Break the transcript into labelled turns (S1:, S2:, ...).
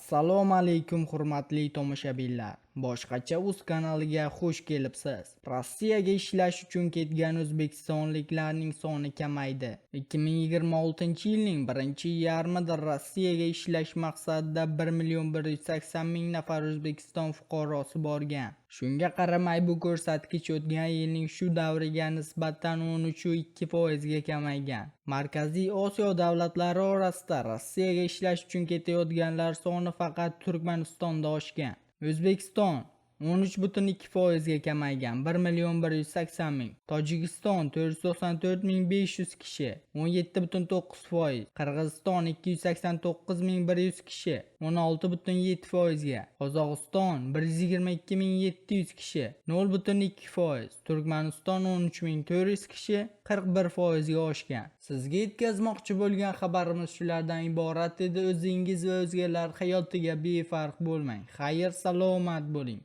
S1: Assalomu alaykum hurmatli tomoshabinlar. Boshqacha.uz kanaliga xush kelibsiz. Rossiyaga ishlash uchun ketgan o'zbekistonliklarning soni kamaydi. 2026-yilning birinchi yarmida Rossiyaga ishlash maqsadida 1,180,000 nafar O'zbekiston fuqarosi borgan. Shunga qaramay bu ko'rsatkich o'tgan yilning shu davriga nisbatan 13,2% ga kamaygan. Markaziy Osiyo davlatlari orasida Rossiyaga ishlash uchun ketayotganlar soni faqat Turkmanistonda oshgan. O'zbekiston 13,2% ga kamaygan 1,180,000. Tojikiston 494,500 kishi 17,9%. Qirg'iziston 289,100 kishi 16,7% ga. Qozog'iston 122,700 kishi 0,2%. Turkmaniston 13,400 kishi 41% ga oshgan. Sizga yetkazmoqchi bo'lgan xabarimiz shulardan iborat edi. O'zingiz va o'zgalar hayotiga befarq bo'lmang. Xayr, salomat bo'ling.